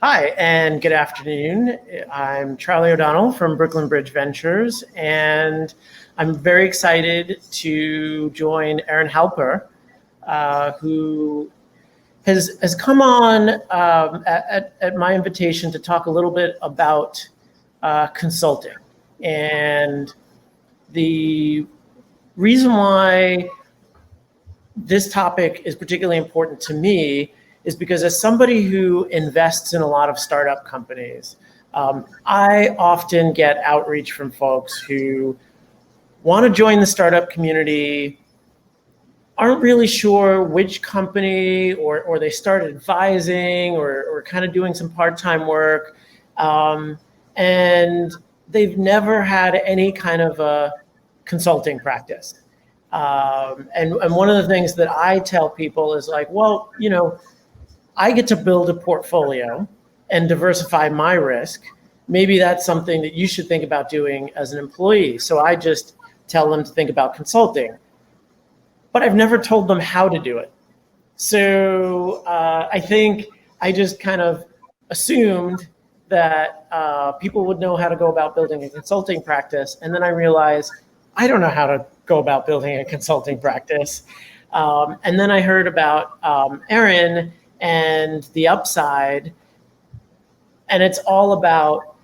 Hi, and good afternoon. I'm Charlie O'Donnell from Brooklyn Bridge Ventures, and I'm very excited to join Erin Halper, who has come on at my invitation to talk a little bit about consulting. And the reason why this topic is particularly important to me is because as somebody who invests in a lot of startup companies, I often get outreach from folks who want to join the startup community, aren't really sure which company, or they start advising or kind of doing some part-time work, and they've never had any kind of a consulting practice. And one of the things that I tell people is like, well, I get to build a portfolio and diversify my risk. Maybe that's something that you should think about doing as an employee. So I just tell them to think about consulting. But I've never told them how to do it. So I think I just kind of assumed that people would know how to go about building a consulting practice. And then I realized I don't know how to go about building a consulting practice. And then I heard about Erin and the upside, and it's all about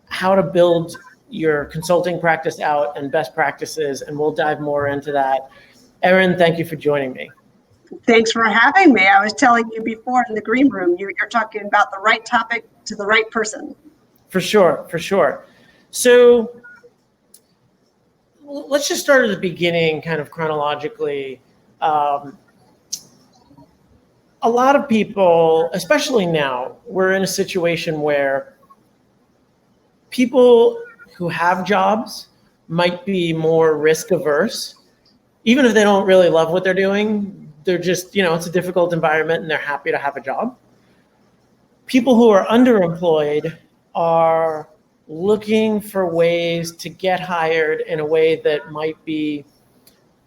how to build your consulting practice out and best practices, and we'll dive more into that. Erin, thank you for joining me. Thanks for having me. I was telling you before in the green room, you're talking about the right topic to the right person. For sure. So let's just start at the beginning, kind of chronologically. A lot of people, especially now, we're in a situation where people who have jobs might be more risk averse. Even if they don't really love what they're doing, they're just, it's a difficult environment and they're happy to have a job. People who are underemployed are looking for ways to get hired in a way that might be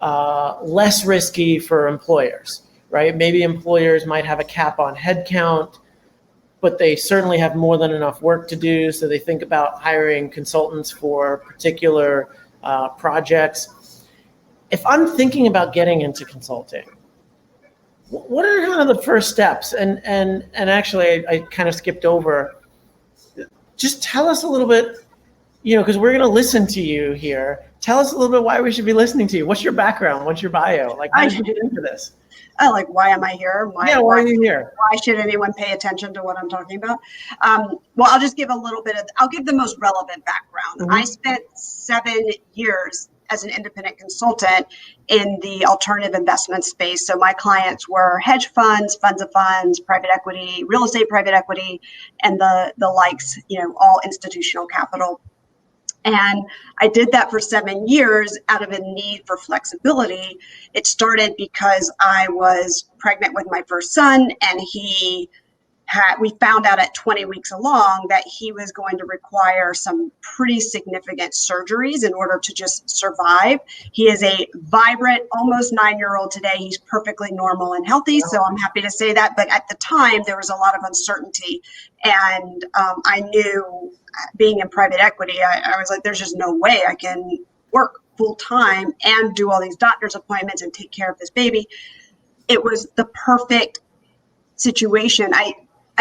less risky for employers. Right? Maybe employers might have a cap on headcount, but they certainly have more than enough work to do. So they think about hiring consultants for particular projects. If I'm thinking about getting into consulting, what are kind of the first steps? And actually, I kind of skipped over. Just tell us a little bit, because we're going to listen to you here. Tell us a little bit why we should be listening to you. What's your background? What's your bio? Like, how did you get into this? Why am I here? Why are you here? Why should anyone pay attention to what I'm talking about? Well, I'll just give I'll give the most relevant background. Mm-hmm. I spent 7 years as an independent consultant in the alternative investment space. So my clients were hedge funds, funds of funds, private equity, real estate private equity, and the likes, all institutional capital. And I did that for 7 years out of a need for flexibility. It started because I was pregnant with my first son, and we found out at 20 weeks along that he was going to require some pretty significant surgeries in order to just survive. He is a vibrant, almost 9-year-old today. He's perfectly normal and healthy, so I'm happy to say that. But at the time, there was a lot of uncertainty. And I knew, being in private equity, I was like, there's just no way I can work full time and do all these doctor's appointments and take care of this baby. It was the perfect situation. I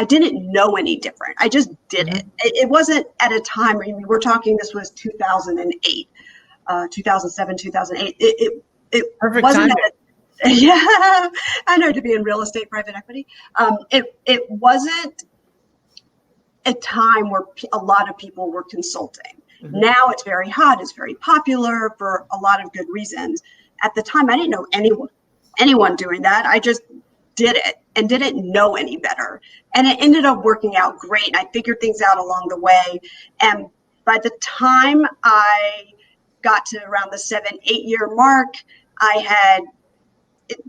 didn't know any different. I just did it. It wasn't at a time, we're talking, this was 2008, 2007, 2008. It perfect wasn't timing. Yeah, I know, to be in real estate private equity. It wasn't a time where a lot of people were consulting. Mm-hmm. Now it's very hot. It's very popular for a lot of good reasons. At the time, I didn't know anyone doing that. I just did it and didn't know any better. And it ended up working out great. And I figured things out along the way. And by the time I got to around the 7-8 year mark,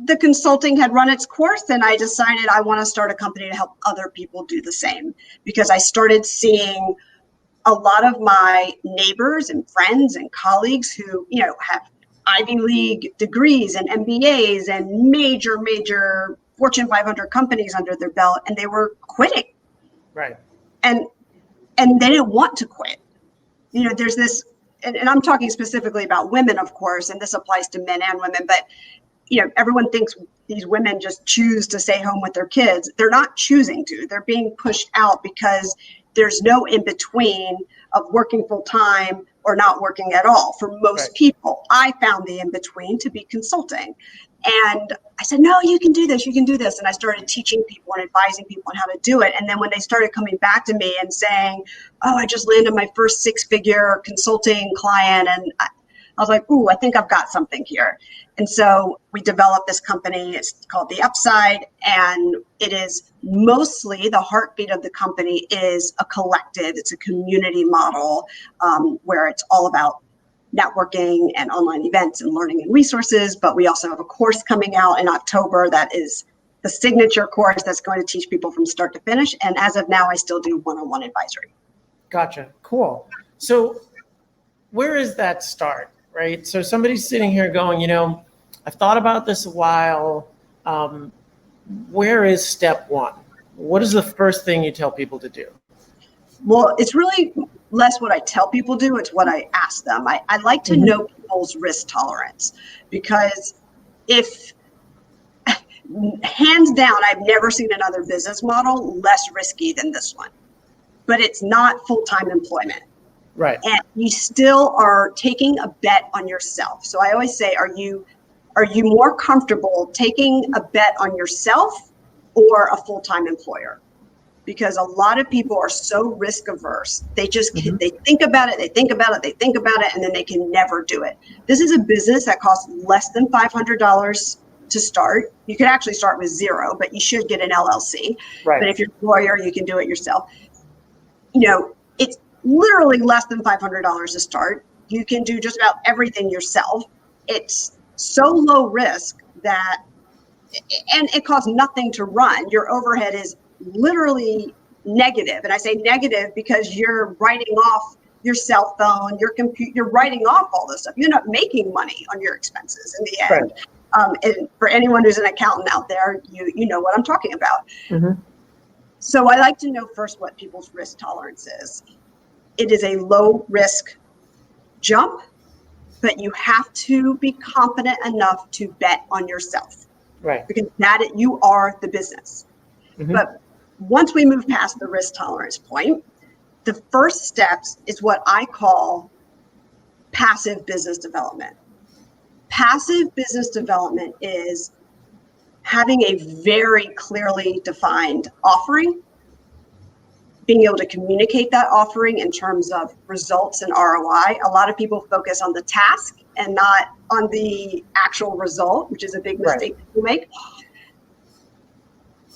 the consulting had run its course, and I decided I want to start a company to help other people do the same, because I started seeing a lot of my neighbors and friends and colleagues who, have Ivy League degrees and MBAs and major Fortune 500 companies under their belt, and they were quitting. Right. And they didn't want to quit. There's this, and I'm talking specifically about women, of course, and this applies to men and women, but everyone thinks these women just choose to stay home with their kids. They're not choosing to. They're being pushed out because there's no in between of working full time or not working at all for most people. I found the in between to be consulting. And I said, no, you can do this. You can do this. And I started teaching people and advising people on how to do it. And then when they started coming back to me and saying, oh, I just landed my first 6-figure consulting client, and I was like, ooh, I think I've got something here. And so we developed this company. It's called The Upside. And it is mostly, the heartbeat of the company is a collective. It's a community model where it's all about networking and online events and learning and resources. But we also have a course coming out in October that is the signature course that's going to teach people from start to finish. And as of now, I still do one-on-one advisory. Gotcha. Cool. So where is that start, right? So somebody's sitting here going, I've thought about this a while. Where is step one? What is the first thing you tell people to do? Well, it's really less what I tell people to do, it's what I ask them. I like to know people's risk tolerance, because if, hands down, I've never seen another business model less risky than this one, but it's not full-time employment. Right. And you still are taking a bet on yourself. So I always say, are you more comfortable taking a bet on yourself or a full-time employer? Because a lot of people are so risk averse. They just, they think about it, and then they can never do it. This is a business that costs less than $500 to start. You could actually start with zero, but you should get an LLC. Right. But if you're a lawyer, you can do it yourself. It's literally less than $500 to start. You can do just about everything yourself. It's so low risk that, and it costs nothing to run. Your overhead is literally negative. And I say negative because you're writing off your cell phone, your computer, you're writing off all this stuff. You're not making money on your expenses in the end. Right. And for anyone who's an accountant out there, you know what I'm talking about. So I like to know first what people's risk tolerance is. It is a low risk jump, but you have to be confident enough to bet on yourself. Right. Because you are the business. But once we move past the risk tolerance point, the first steps is what I call passive business development. Passive business development is having a very clearly defined offering, being able to communicate that offering in terms of results and ROI. A lot of people focus on the task and not on the actual result, which is a big mistake that you make.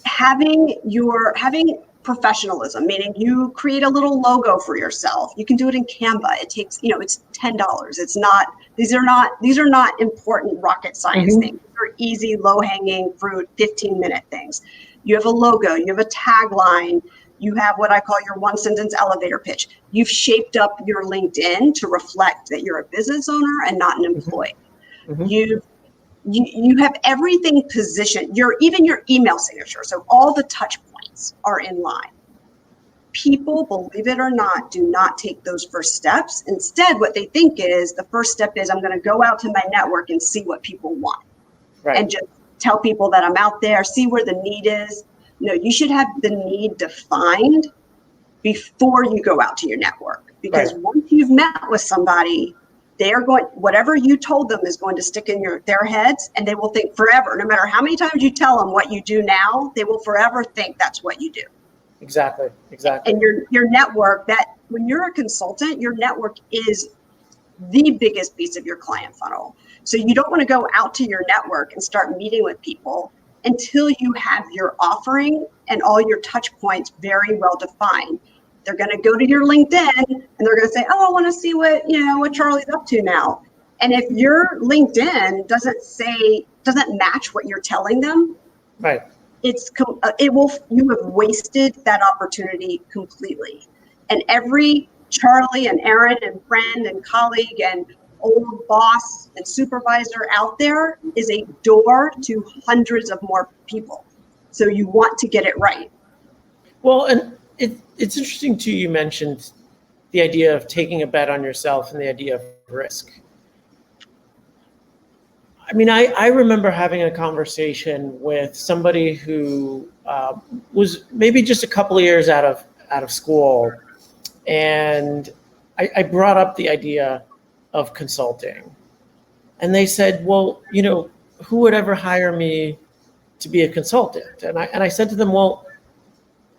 Having professionalism, meaning you create a little logo for yourself. You can do it in Canva. It takes, it's $10. It's not, these are not important rocket science things. They're easy, low-hanging fruit, 15-minute things. You have a logo, you have a tagline, you have what I call your one-sentence elevator pitch. You've shaped up your LinkedIn to reflect that you're a business owner and not an employee. You have everything positioned, even your email signature. So all the touch points are in line. People, believe it or not, do not take those first steps. Instead, what they think is the first step is I'm going to go out to my network and see what people want. Right. And just tell people that I'm out there, see where the need is. No, you should have the need defined before you go out to your network. Because once you've met with somebody, they are going, whatever you told them is going to stick in their heads, and they will think forever. No matter how many times you tell them what you do now, they will forever think that's what you do. Exactly. And your network, that when you're a consultant, your network is the biggest piece of your client funnel. So you don't want to go out to your network and start meeting with people until you have your offering and all your touch points very well defined. They're going to go to your LinkedIn and they're going to say, oh, I want to see what Charlie's up to now. And if your LinkedIn doesn't match what you're telling them, right, you have wasted that opportunity completely. And every Charlie and Erin and friend and colleague and old boss and supervisor out there is a door to hundreds of more people. So you want to get it right. Well, and It's interesting too, you mentioned the idea of taking a bet on yourself and the idea of risk. I mean, I remember having a conversation with somebody who was maybe just a couple of years out of school, and I brought up the idea of consulting, and they said, "Well, who would ever hire me to be a consultant?" And I said to them, "Well,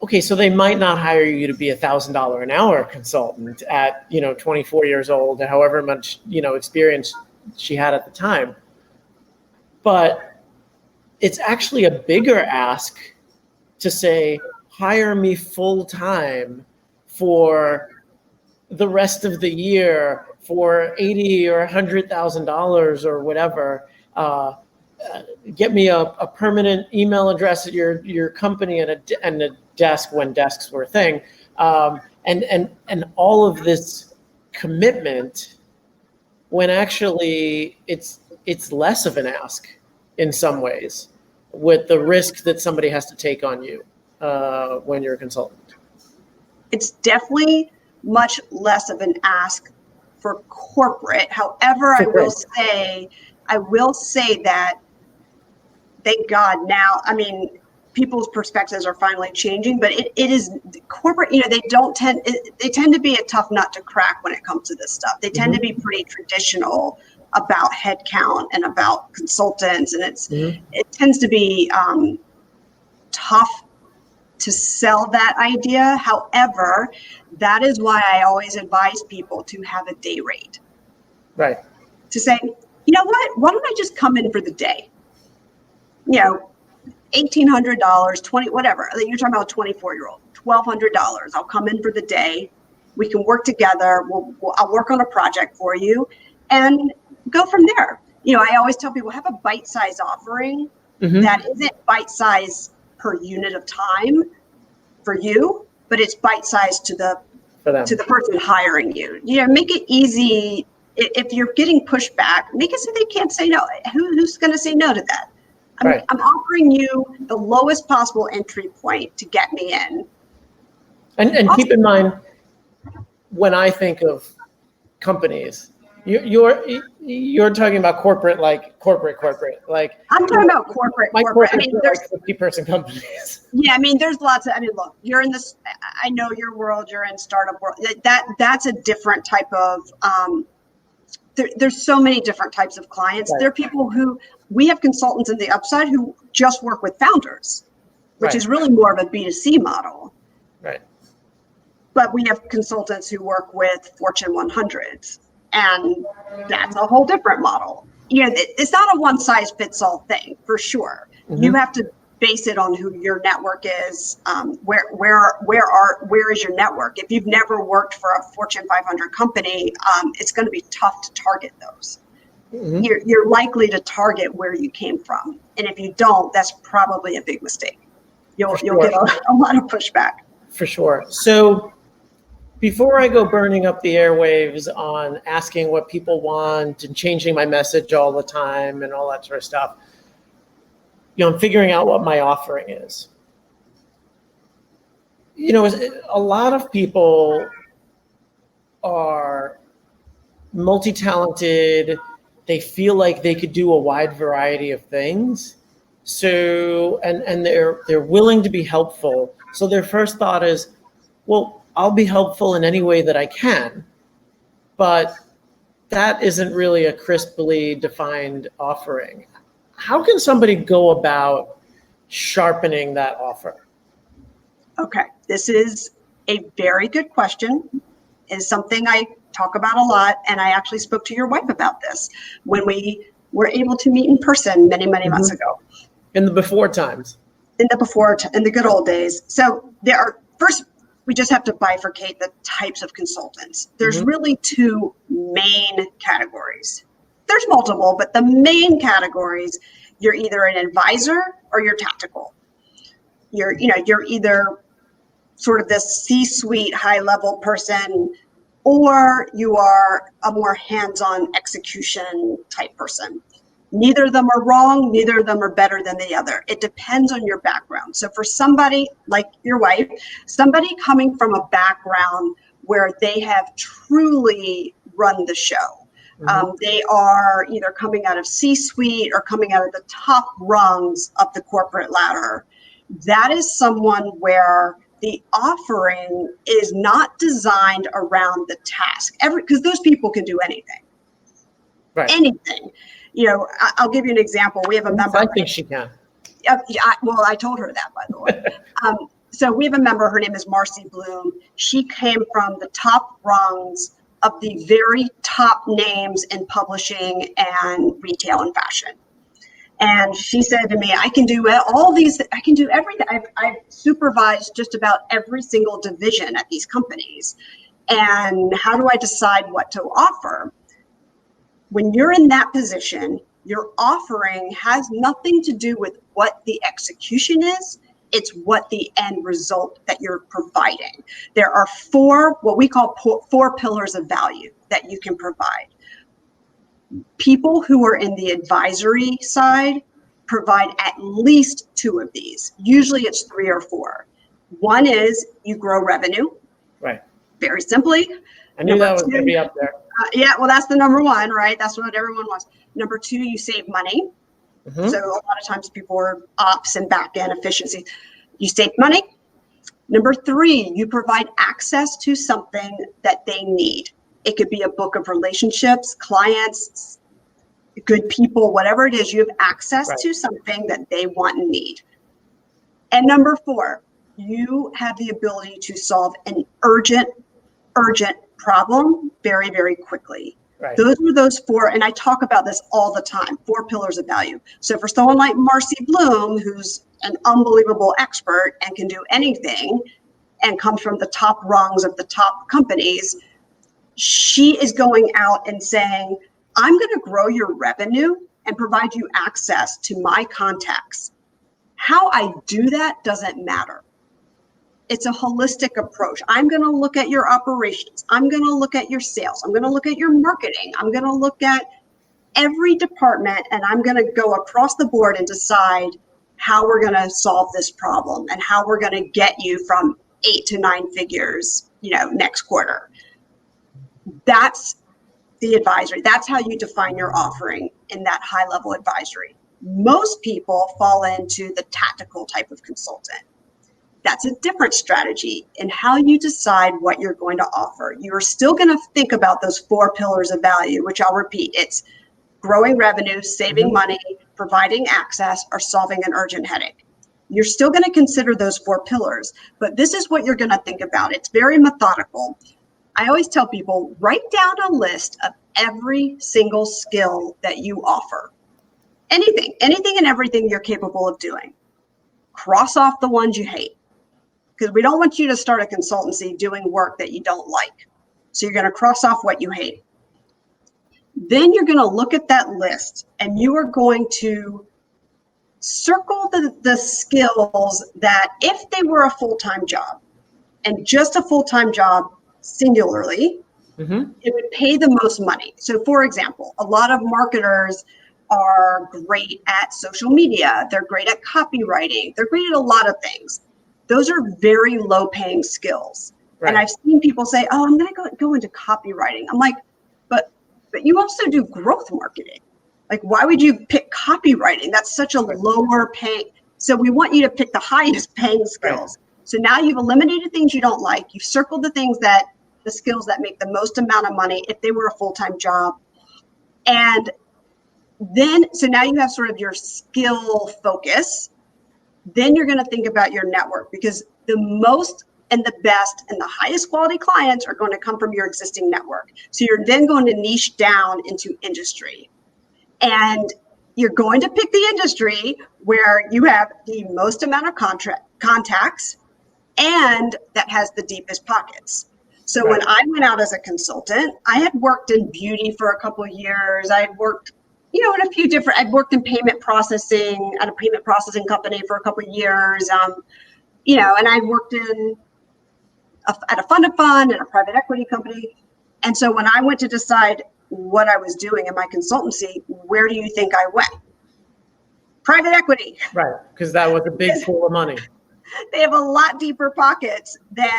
okay, so they might not hire you to be $1,000 an hour consultant at 24 years old, however much experience she had at the time." But it's actually a bigger ask to say, hire me full time for the rest of the year for $80,000 or $100,000 or whatever. Get me a permanent email address at your company and a desk when desks were a thing, and all of this commitment, when actually it's less of an ask in some ways, with the risk that somebody has to take on you when you're a consultant. It's definitely much less of an ask for corporate. However, I will say that, thank God now, I mean, people's perspectives are finally changing, but it is corporate, they tend to be a tough nut to crack when it comes to this stuff. They tend to be pretty traditional about headcount and about consultants, and it tends to be tough to sell that idea. However, that is why I always advise people to have a day rate. Right. To say, you know what, why don't I just come in for the day? $1,800, 20, whatever. You're talking about a 24-year-old, $1,200. I'll come in for the day. We can work together. I'll work on a project for you and go from there. I always tell people, have a bite-sized offering that isn't bite-sized per unit of time for you, but it's bite-sized to the person hiring you. Make it easy. If you're getting pushback, make it so they can't say no. Who's going to say no to that? I'm offering you the lowest possible entry point to get me in. And keep in mind, when I think of companies, you're talking about corporate, like corporate. Like I'm talking about corporate. I mean, there's like 50-person companies. Yeah, I mean, there's lots of. I mean, look, you're in this. I know your world. You're in startup world. That's a different type of. There's so many different types of clients. Right. There are people who we have consultants in the upside who just work with founders, which is really more of a B2C model. Right. But we have consultants who work with Fortune 100s, and that's a whole different model. It's not a one size fits all thing for sure. You have to base it on who your network is. Where is your network? If you've never worked for a Fortune 500 company, it's going to be tough to target those. You're likely to target where you came from, and if you don't, that's probably a big mistake. You'll get a lot of pushback. For sure. So before I go burning up the airwaves on asking what people want and changing my message all the time and all that sort of stuff, I'm figuring out what my offering is. A lot of people are multi-talented. They feel like they could do a wide variety of things. So, and they're willing to be helpful. So their first thought is, well, I'll be helpful in any way that I can. But that isn't really a crisply defined offering. How can somebody go about sharpening that offer? Okay, this is a very good question. It's something I talk about a lot, and I actually spoke to your wife about this when we were able to meet in person many months ago. In the before times. In the good old days. So we just have to bifurcate the types of consultants. There's really two main categories. There's multiple, but the main categories, you're either an advisor or you're tactical. You're either sort of this C-suite high-level person, or you are a more hands-on execution type person. Neither of them are wrong. Neither of them are better than the other. It depends on your background. So for somebody like your wife, somebody coming from a background where they have truly run the show, they are either coming out of C-suite or coming out of the top rungs of the corporate ladder. That is someone where the offering is not designed around the task. Because those people can do anything. Right. Anything. I'll give you an example. We have a member. I think she can. Well, I told her that, by the way. So we have a member. Her name is Marcy Bloom. She came from the top rungs of the very top names in publishing and retail and fashion. And she said to me, I can do all these, I can do everything. I've supervised just about every single division at these companies. And how do I decide what to offer? When you're in that position, your offering has nothing to do with what the execution is. It's what the end result that you're providing. There are what we call four pillars of value that you can provide. People who are in the advisory side provide at least two of these. Usually it's 3 or 4. One is you grow revenue. Right. Very simply. I knew that was going to be up there. Yeah, well, that's the number one, right? That's what everyone wants. Number 2, you save money. So a lot of times people are ops and back end efficiency. You save money. Number 3, you provide access to something that they need. It could be a book of relationships, clients, good people, whatever it is, you have access to something that they want and need. And number 4, you have the ability to solve an urgent problem very, very quickly. Right. Those are those 4, and I talk about this all the time, 4 pillars of value. So for someone like Marcy Bloom, who's an unbelievable expert and can do anything and comes from the top rungs of the top companies, she is going out and saying, I'm going to grow your revenue and provide you access to my contacts. How I do that doesn't matter. It's a holistic approach. I'm going to look at your operations. I'm going to look at your sales. I'm going to look at your marketing. I'm going to look at every department, and I'm going to go across the board and decide how we're going to solve this problem and how we're going to get you from 8 to 9 figures, next quarter. That's the advisory. That's how you define your offering in that high level advisory. Most people fall into the tactical type of consultant. That's a different strategy in how you decide what you're going to offer. You're still going to think about those 4 pillars of value, which I'll repeat. It's growing revenue, saving money, providing access, or solving an urgent headache. You're still going to consider those 4 pillars, but this is what you're going to think about. It's very methodical. I always tell people, write down a list of every single skill that you offer. Anything and everything you're capable of doing. Cross off the ones you hate. Because we don't want you to start a consultancy doing work that you don't like. So you're going to cross off what you hate. Then you're going to look at that list and you are going to circle the skills that if they were a full-time job and just a full-time job singularly, it would pay the most money. So for example, a lot of marketers are great at social media. They're great at copywriting. They're great at a lot of things. Those are very low paying skills. Right. And I've seen people say, oh, I'm going to go into copywriting. I'm like, but you also do growth marketing. Like, why would you pick copywriting? That's such a lower pay. So we want you to pick the highest paying skills. Right. So now you've eliminated things you don't like. You've circled the skills that make the most amount of money if they were a full-time job. And then, so now you have sort of your skill focus. Then you're going to think about your network, because the most and the best and the highest quality clients are going to come from your existing network. So you're then going to niche down into industry. And you're going to pick the industry where you have the most amount of contacts and that has the deepest pockets. So when I went out as a consultant, I had worked in beauty for a couple of years. I had worked I'd worked in payment processing at a payment processing company for a couple of years, and I'd worked at a fund of fund and a private equity company. And so when I went to decide what I was doing in my consultancy, where do you think I went? Private equity. Right, because that was a big pool of money. They have a lot deeper pockets than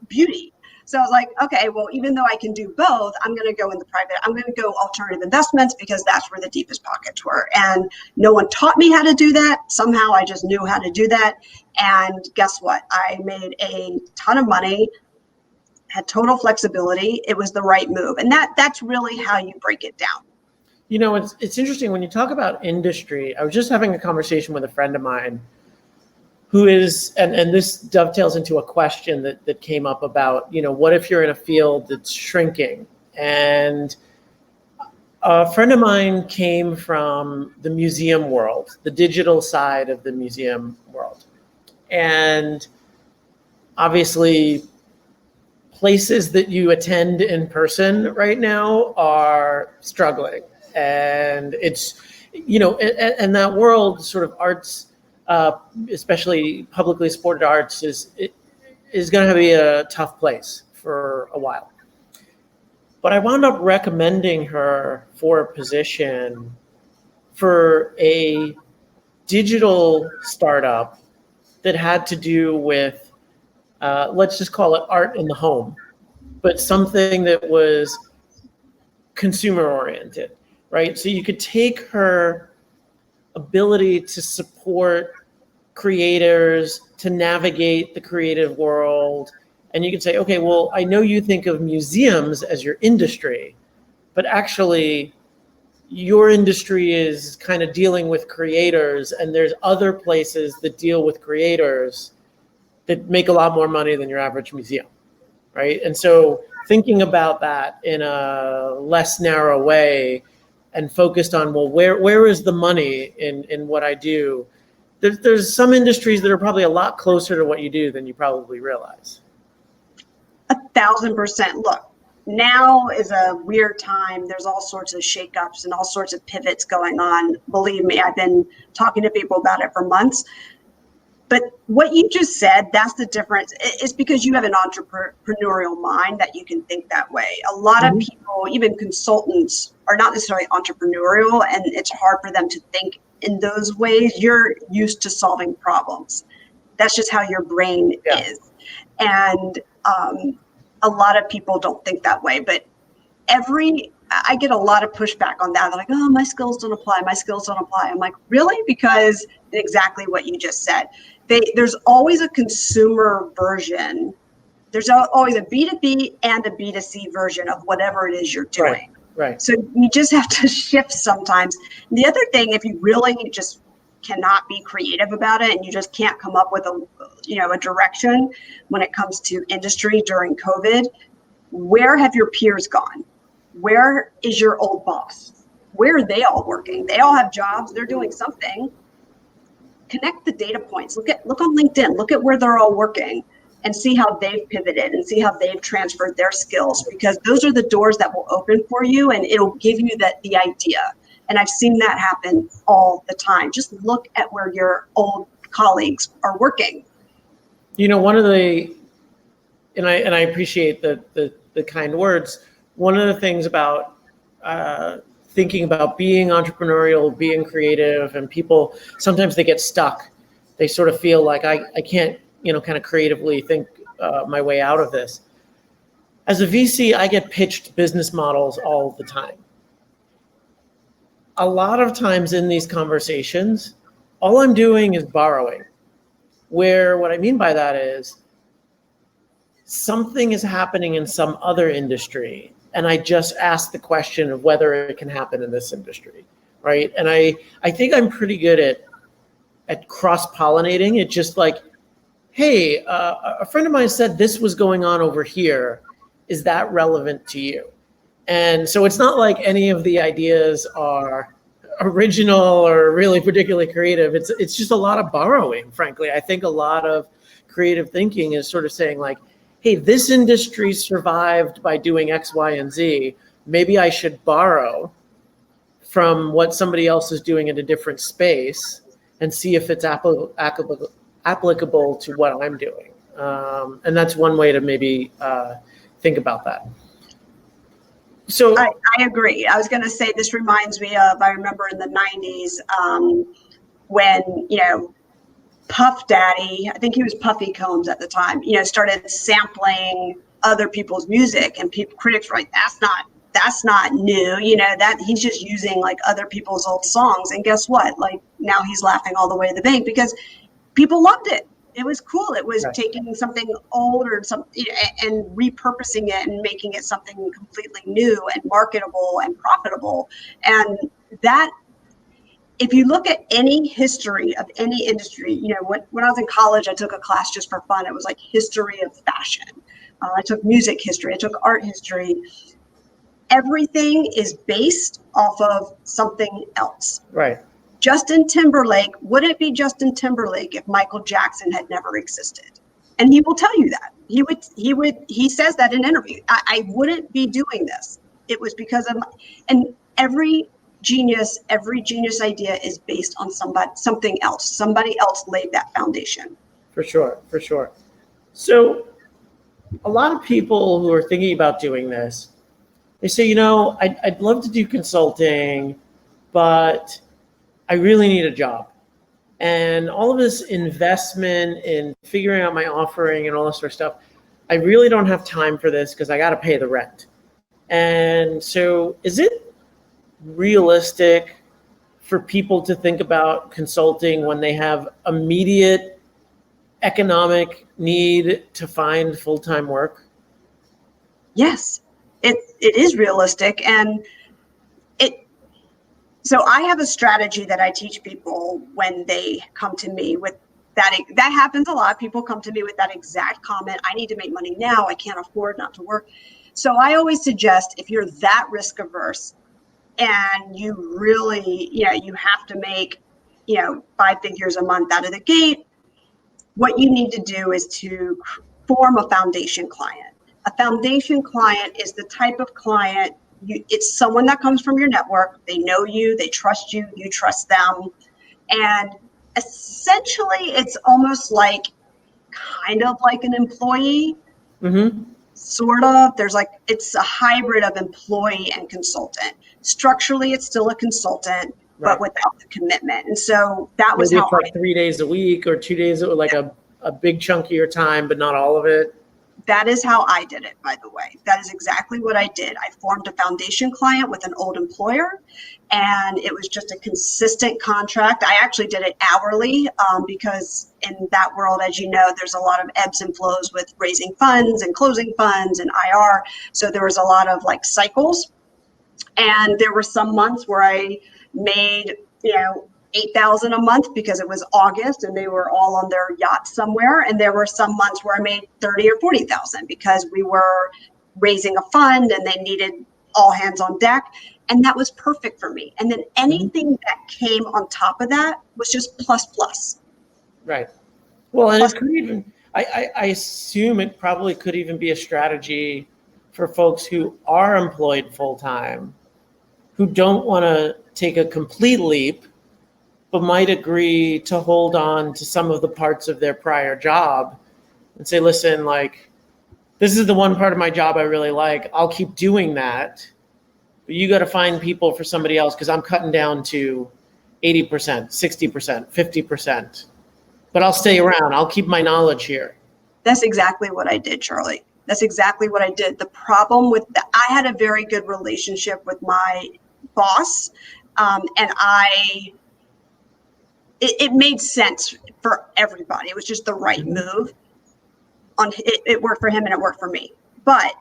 beauty. So I was like, okay, well, even though I can do both, I'm going to go in the private, I'm going to go alternative investments because that's where the deepest pockets were. And no one taught me how to do that. Somehow I just knew how to do that. And guess what? I made a ton of money, had total flexibility. It was the right move. And that's really how you break it down. You know, it's interesting when you talk about industry. I was just having a conversation with a friend of mine who is, and this dovetails into a question that came up about, what if you're in a field that's shrinking? And a friend of mine came from the museum world, the digital side of the museum world. And obviously, places that you attend in person right now are struggling. And it's, and that world, sort of arts, especially publicly supported arts, is going to be a tough place for a while. But I wound up recommending her for a position for a digital startup that had to do with, let's just call it art in the home, but something that was consumer oriented, right? So you could take her ability to support creators, to navigate the creative world, and you can say, okay, well, I know you think of museums as your industry, but actually your industry is kind of dealing with creators, and there's other places that deal with creators that make a lot more money than your average museum, right? And so thinking about that in a less narrow way and focused on, well, where is the money in what I do? There's some industries that are probably a lot closer to what you do than you probably realize. 1,000%. Look, now is a weird time. There's all sorts of shakeups and all sorts of pivots going on. Believe me, I've been talking to people about it for months. But what you just said, that's the difference. It's because you have an entrepreneurial mind that you can think that way. A lot of people, even consultants, are not necessarily entrepreneurial, and it's hard for them to think in those ways. You're used to solving problems. That's just how your brain is. And a lot of people don't think that way. But I get a lot of pushback on that. They're like, oh, my skills don't apply. My skills don't apply. I'm like, really? Because exactly what you just said. There's always a consumer version. There's always a B2B and a B2C version of whatever it is you're doing. Right. So you just have to shift sometimes. And the other thing, if you really just cannot be creative about it and you just can't come up with a direction when it comes to industry during COVID, where have your peers gone? Where is your old boss? Where are they all working? They all have jobs. They're doing something. Connect the data points. Look on LinkedIn. Look at where they're all working and see how they've pivoted and see how they've transferred their skills, because those are the doors that will open for you and it'll give you the idea. And I've seen that happen all the time. Just look at where your old colleagues are working. One of the, and I appreciate the kind words. One of the things about thinking about being entrepreneurial, being creative, and people, sometimes they get stuck. They sort of feel like I can't, kind of creatively think my way out of this. As a VC, I get pitched business models all the time. A lot of times in these conversations, all I'm doing is borrowing. Where what I mean by that is something is happening in some other industry, and I just ask the question of whether it can happen in this industry, right? And I think I'm pretty good at cross-pollinating it. Just like, hey, a friend of mine said this was going on over here. Is that relevant to you? And so it's not like any of the ideas are original or really particularly creative. It's just a lot of borrowing, frankly. I think a lot of creative thinking is sort of saying like, hey, this industry survived by doing X, Y, and Z. Maybe I should borrow from what somebody else is doing in a different space and see if it's applicable to what I'm doing. And that's one way to maybe think about that. So I agree. I was going to say, this reminds me of, I remember in the 90s when, Puff Daddy, I think he was Puffy Combs at the time, started sampling other people's music, and critics were like, that's not new, that he's just using like other people's old songs. And guess what? Like, now he's laughing all the way to the bank because people loved it. It was cool. It was taking something old or something and repurposing it and making it something completely new and marketable and profitable. And that, if you look at any history of any industry, when I was in college, I took a class just for fun. It was like history of fashion. I took music history. I took art history. Everything is based off of something else. Right. Justin Timberlake wouldn't be Justin Timberlake if Michael Jackson had never existed. And he will tell you that. He says that in interviews. I wouldn't be doing this. It was because of and every genius idea is based on something else. Somebody else laid that foundation. For sure. So a lot of people who are thinking about doing this, they say, I'd love to do consulting, but I really need a job. And all of this investment in figuring out my offering and all this sort of stuff, I really don't have time for this because I got to pay the rent. And so is it realistic for people to think about consulting when they have immediate economic need to find full-time work? Yes, it is realistic. And so I have a strategy that I teach people when they come to me with that. That happens a lot. People come to me with that exact comment. I need to make money now. I can't afford not to work. So I always suggest, if you're that risk averse and you really, you have to make, 5 figures a month out of the gate, what you need to do is to form a foundation client. A foundation client is the type of client, it's someone that comes from your network. They know you, they trust you, you trust them. And essentially, it's almost like kind of like an employee, sort of. It's a hybrid of employee and consultant. Structurally, it's still a consultant, but without the commitment. And so that was how like 3 days a week or 2 days, like a big chunk of your time, but not all of it. That is how I did it, by the way. That is exactly what I did. I formed a foundation client with an old employer, and it was just a consistent contract. I actually did it hourly because in that world, as you know, there's a lot of ebbs and flows with raising funds and closing funds and IR. So there was a lot of like cycles. And there were some months where I made, $8,000 a month because it was August and they were all on their yacht somewhere. And there were some months where I made 30 or 40,000 because we were raising a fund and they needed all hands on deck. And that was perfect for me. And then anything that came on top of that was just plus. Right. Well, and it could even, I assume it probably could even be a strategy for folks who are employed full time, who don't want to take a complete leap, but might agree to hold on to some of the parts of their prior job and say, listen, like, this is the one part of my job I really like. I'll keep doing that, but you got to find people for somebody else because I'm cutting down to 80%, 60%, 50%. But I'll stay around. I'll keep my knowledge here. That's exactly what I did, Charlie. That's exactly what I did. The problem with that, I had a very good relationship with my boss, and it made sense for everybody. It was just the right move. It worked for him and it worked for me. But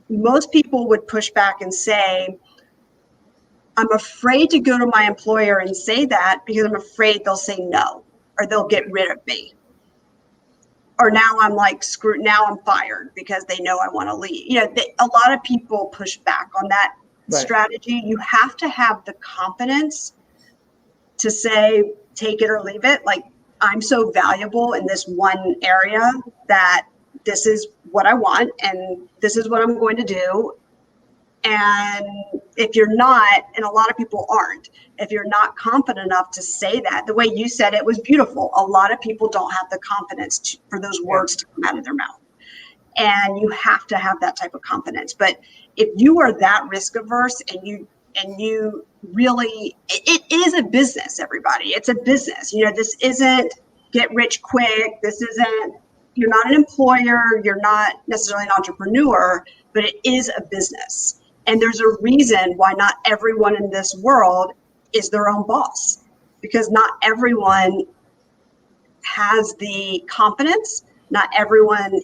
most people would push back and say, I'm afraid to go to my employer and say that because I'm afraid they'll say no or they'll get rid of me. Or now I'm like, screwed, now I'm fired because they know I want to leave. A lot of people push back on that strategy. You have to have the confidence to say, take it or leave it. Like, I'm so valuable in this one area that this is what I want and this is what I'm going to do. And if you're not, and a lot of people aren't, if you're not confident enough to say that, the way you said it was beautiful. A lot of people don't have the confidence for those words to come out of their mouth. and you have to have that type of confidence. But if you are that risk averse and you really, it is a business, everybody. It's a business. This isn't get rich quick. This isn't, you're not an employer. You're not necessarily an entrepreneur, but it is a business. And there's a reason why not everyone in this world is their own boss, because not everyone has the confidence. Not everyone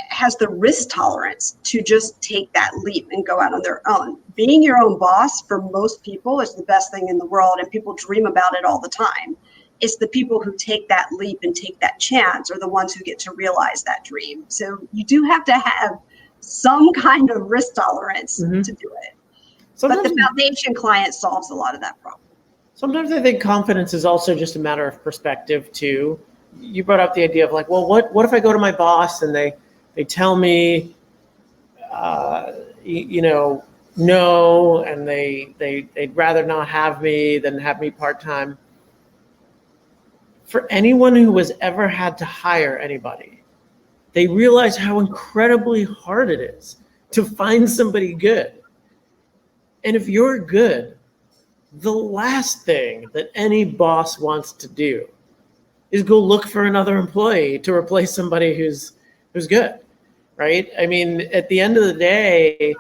has the risk tolerance to just take that leap and go out on their own. Being your own boss for most people is the best thing in the world, and people dream about it all the time. It's the people who take that leap and take that chance are the ones who get to realize that dream. So you do have to have some kind of risk tolerance to do it. But the foundation client solves a lot of that problem. Sometimes I think confidence is also just a matter of perspective too. You brought up the idea of like, well, what if I go to my boss and they tell me, no, and they'd rather not have me than have me part-time. For anyone who has ever had to hire anybody, they realize how incredibly hard it is to find somebody good. And if you're good, the last thing that any boss wants to do is go look for another employee to replace somebody who's good, right? I mean, at the end of the day,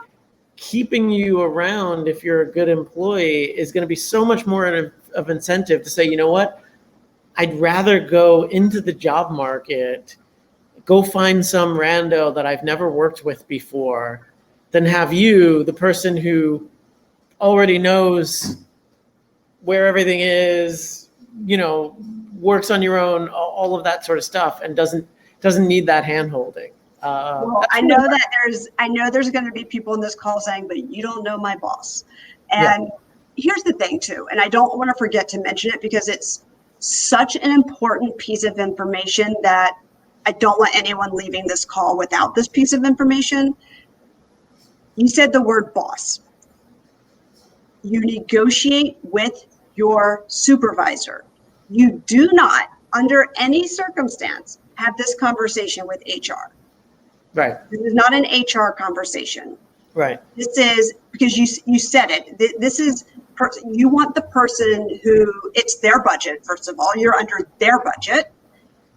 keeping you around if you're a good employee is going to be so much more of incentive to say, you know what, I'd rather go into the job market, go find some rando that I've never worked with before, than have you, the person who already knows where everything is, works on your own, all of that sort of stuff, and doesn't need that hand holding. Well, I know there's going to be people in this call saying, but you don't know my boss. And here's the thing too, and I don't want to forget to mention it because it's such an important piece of information that I don't want anyone leaving this call without this piece of information. You said the word boss. You negotiate with your supervisor. You do not, under any circumstance, have this conversation with HR. Right. This is not an HR conversation. Right. This is, because you said it, this is, you want the person who, it's their budget, first of all, you're under their budget,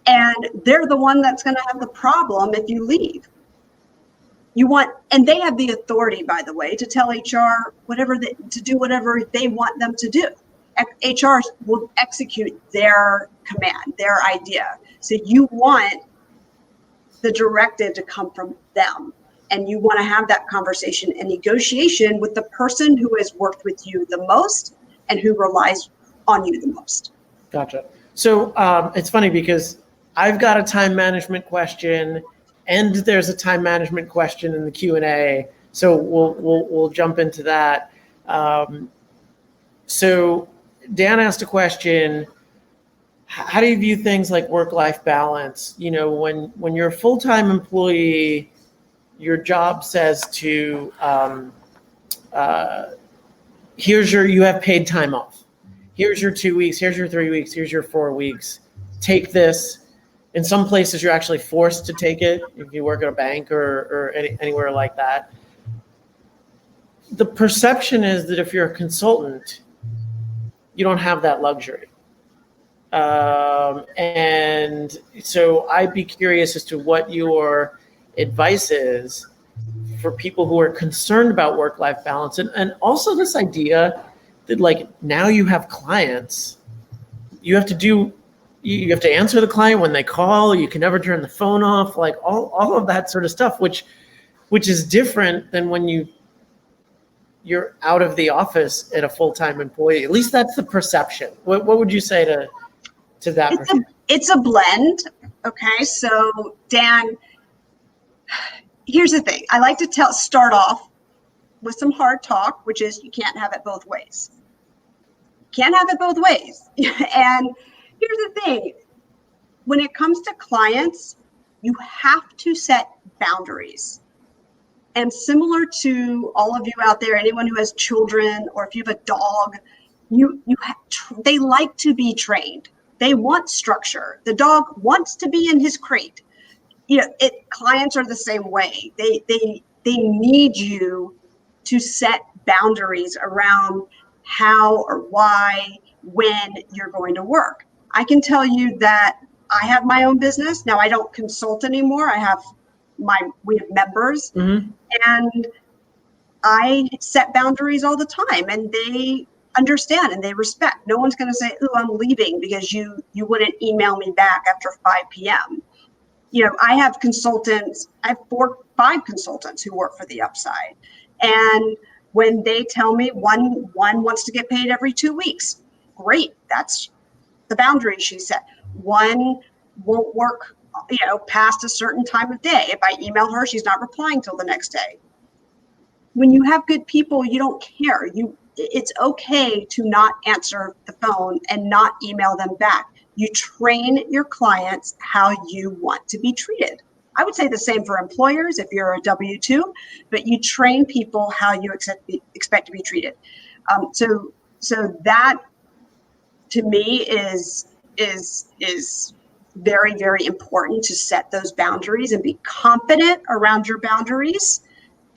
and they're the one that's going to have the problem if you leave. You want, and they have the authority, by the way, to tell HR to do whatever they want them to do. HR will execute their command, their idea. So you want the directive to come from them. And you want to have that conversation and negotiation with the person who has worked with you the most and who relies on you the most. Gotcha. So it's funny because I've got a time management question, and there's a time management question in the Q&A. So we'll jump into that. So Dan asked a question: how do you view things like work-life balance? When you're a full-time employee, your job says to, you have paid time off. Here's your 2 weeks, here's your 3 weeks, here's your 4 weeks. Take this. In some places, you're actually forced to take it if you work at a bank or anywhere like that. The perception is that if you're a consultant, you don't have that luxury. And so I'd be curious as to what your advice is for people who are concerned about work-life balance, and also this idea that like now you have clients, you have to answer the client when they call, you can never turn the phone off, like all of that sort of stuff, which is different than when you're out of the office at a full-time employee. At least that's the perception. What would you say to that? It's a blend. Okay, so Dan, here's the thing. I like to start off with some hard talk, which is you can't have it both ways. Can't have it both ways. And here's the thing. When it comes to clients, you have to set boundaries. And similar to all of you out there, anyone who has children, or if you have a dog, they like to be trained. They want structure. The dog wants to be in his crate. clients are the same way. They need you to set boundaries around how or why, when you're going to work. I can tell you that I have my own business. Now I don't consult anymore. We have members, and I set boundaries all the time, and they understand and they respect. No one's going to say, "Oh, I'm leaving because you wouldn't email me back after 5 p.m." I have consultants. I have 5 consultants who work for the Upside, and when they tell me one wants to get paid every 2 weeks, great. That's the boundary she set. One won't work, past a certain time of day. If I email her, she's not replying till the next day. When you have good people, you don't care. It's okay to not answer the phone and not email them back. You train your clients how you want to be treated. I would say the same for employers if you're a W-2, but you train people how you expect to be treated. So that to me is very, very important, to set those boundaries and be confident around your boundaries.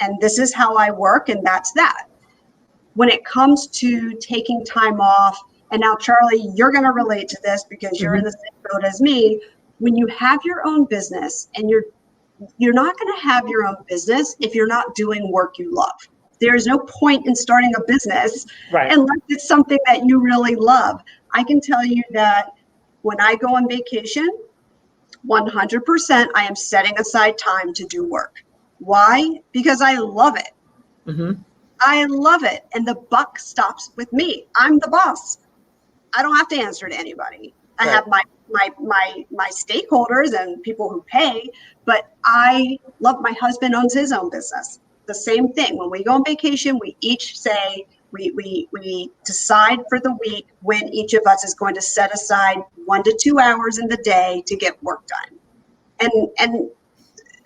And this is how I work, and that's that. When it comes to taking time off, and now Charlie, you're going to relate to this because you're in the same boat as me. When you have your own business, and you're not going to have your own business if you're not doing work you love. There's no point in starting a business unless it's something that you really love. I can tell you that when I go on vacation, 100% I am setting aside time to do work. Why? Because I love it. I love it. And the buck stops with me. I'm the boss. I don't have to answer to anybody. I have my stakeholders and people who pay, but I love, my husband owns his own business. The same thing. When we go on vacation, we each say, we decide for the week when each of us is going to set aside 1 to 2 hours in the day to get work done. And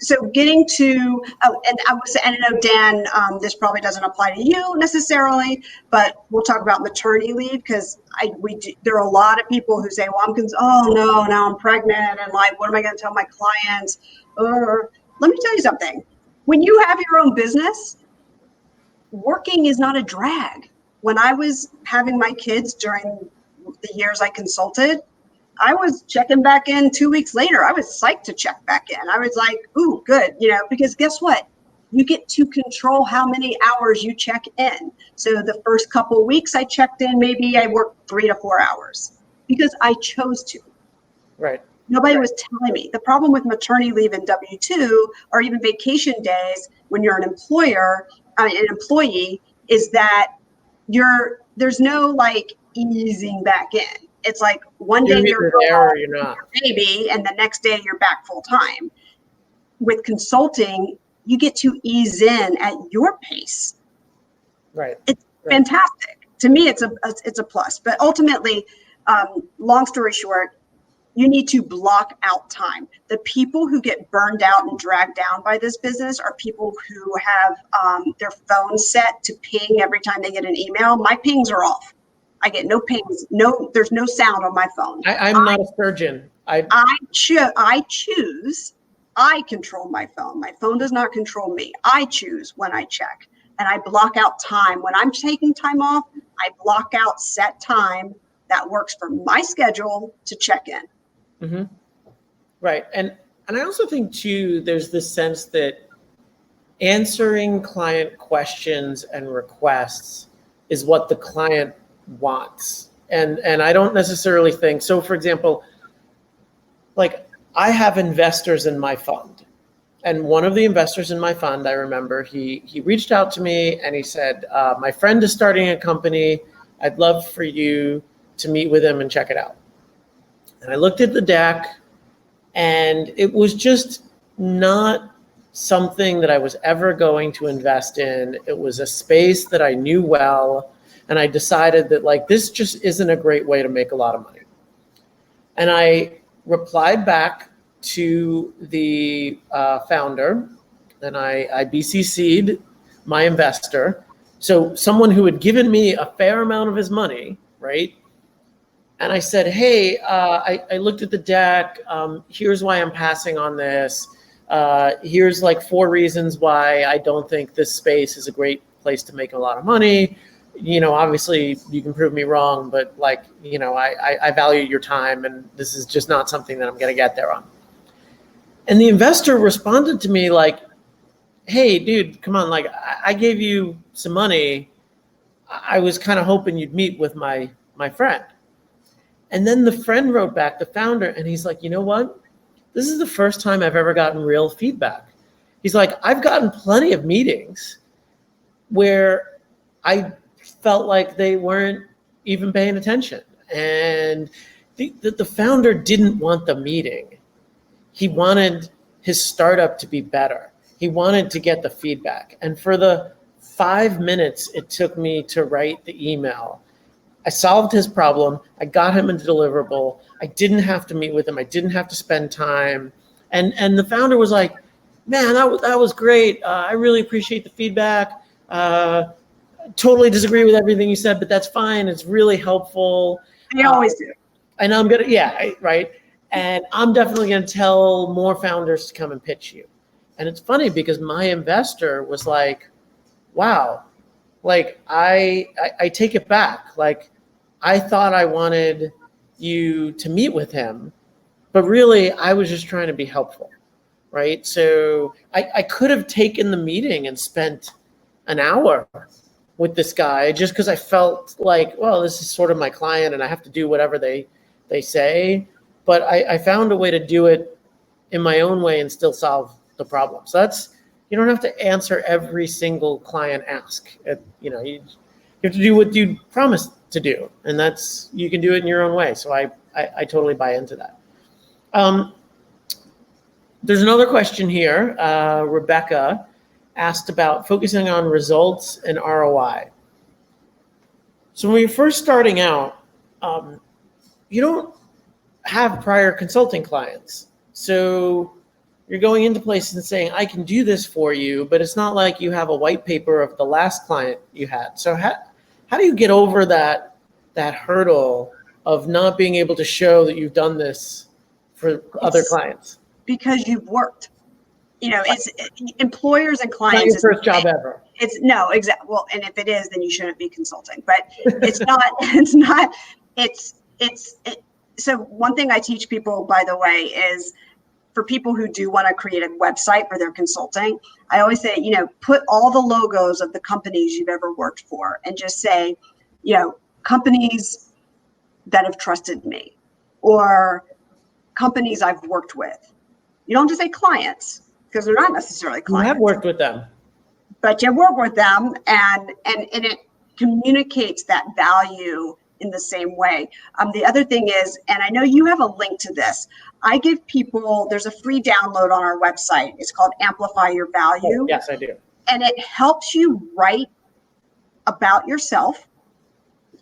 so getting to, and I know, Dan, this probably doesn't apply to you necessarily, but we'll talk about maternity leave, because there are a lot of people who say, well, now I'm pregnant, and like, what am I going to tell my clients? Or let me tell you something. When you have your own business, working is not a drag. When I was having my kids during the years I consulted, I was checking back in 2 weeks later. I was psyched to check back in. I was like, ooh, good, because guess what? You get to control how many hours you check in. So the first couple of weeks I checked in, maybe I worked 3 to 4 hours because I chose to. Right. Nobody was telling me. The problem with maternity leave and W-2 or even vacation days when you're an employee is that there's no like easing back in. It's like one day you're there or you're not, baby, and the next day you're back full time. With consulting, you get to ease in at your pace. Right. It's fantastic. To me, it's a plus. But ultimately, long story short, you need to block out time. The people who get burned out and dragged down by this business are people who have their phone set to ping every time they get an email. My pings are off. I get no pings. There's no sound on my phone. I'm not a surgeon. I choose. I control my phone. My phone does not control me. I choose when I check, and I block out time. When I'm taking time off, I block out set time that works for my schedule to check in. Right. And I also think too, there's this sense that answering client questions and requests is what the client wants. And I don't necessarily think, so for example, like I have investors in my fund, and one of the investors in my fund, I remember he reached out to me and he said, my friend is starting a company. I'd love for you to meet with him and check it out. And I looked at the deck, and it was just not something that I was ever going to invest in. It was a space that I knew well. And I decided that like, this just isn't a great way to make a lot of money. And I replied back to the founder, and I BCC'd my investor. So someone who had given me a fair amount of his money, right? And I said, hey, I looked at the deck. Here's why I'm passing on this. Here's like 4 reasons why I don't think this space is a great place to make a lot of money. Obviously you can prove me wrong, but like, I value your time and this is just not something that I'm going to get there on. And the investor responded to me like, hey, dude, come on. Like, I gave you some money. I was kind of hoping you'd meet with my friend. And then the friend wrote back, the founder, and he's like, you know what? This is the first time I've ever gotten real feedback. He's like, I've gotten plenty of meetings where I felt like they weren't even paying attention. And the founder didn't want the meeting. He wanted his startup to be better. He wanted to get the feedback. And for the 5 minutes it took me to write the email, I solved his problem. I got him a deliverable. I didn't have to meet with him. I didn't have to spend time. And the founder was like, man, that was great. I really appreciate the feedback. Totally disagree with everything you said, but that's fine. It's really helpful. You always do. And I'm going to, right. And I'm definitely going to tell more founders to come and pitch you. And it's funny because my investor was like, wow, like I take it back. Like I thought I wanted you to meet with him, but really I was just trying to be helpful, right? So I could have taken the meeting and spent an hour with this guy just because I felt like, well, this is sort of my client and I have to do whatever they say. But I found a way to do it in my own way and still solve the problem. So you don't have to answer every single client ask. You have to do what you promised to do, and you can do it in your own way. So I totally buy into that. There's another question here. Rebecca asked about focusing on results and ROI. So when you're first starting out, you don't have prior consulting clients. So you're going into places and saying, I can do this for you, but it's not like you have a white paper of the last client you had. So how do you get over that hurdle of not being able to show that you've done this for other clients? Because you've worked. It's employers and clients. Not your first job ever. It's no, exactly. Well, and if it is, then you shouldn't be consulting. But it's not. So one thing I teach people, by the way, is for people who do want to create a website for their consulting, I always say, put all the logos of the companies you've ever worked for and just say, companies that have trusted me or companies I've worked with. You don't just say clients because they're not necessarily clients. You have worked with them. But you work with them and it communicates that value in the same way. The other thing is, and I know you have a link to this, I give people, there's a free download on our website. It's called Amplify Your Value. Oh, yes, I do. And it helps you write about yourself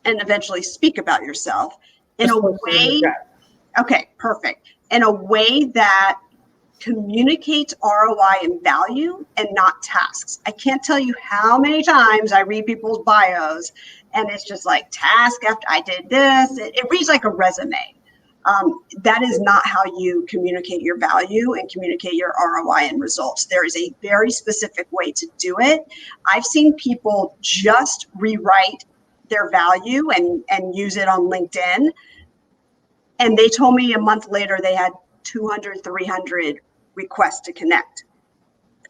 and eventually speak about yourself in a way. Okay, perfect. In a way that communicates ROI and value and not tasks. I can't tell you how many times I read people's bios and it's just like task after I did this. It reads like a resume. That is not how you communicate your value and communicate your ROI and results. There is a very specific way to do it. I've seen people just rewrite their value and use it on LinkedIn. And they told me a month later they had 200, 300 requests to connect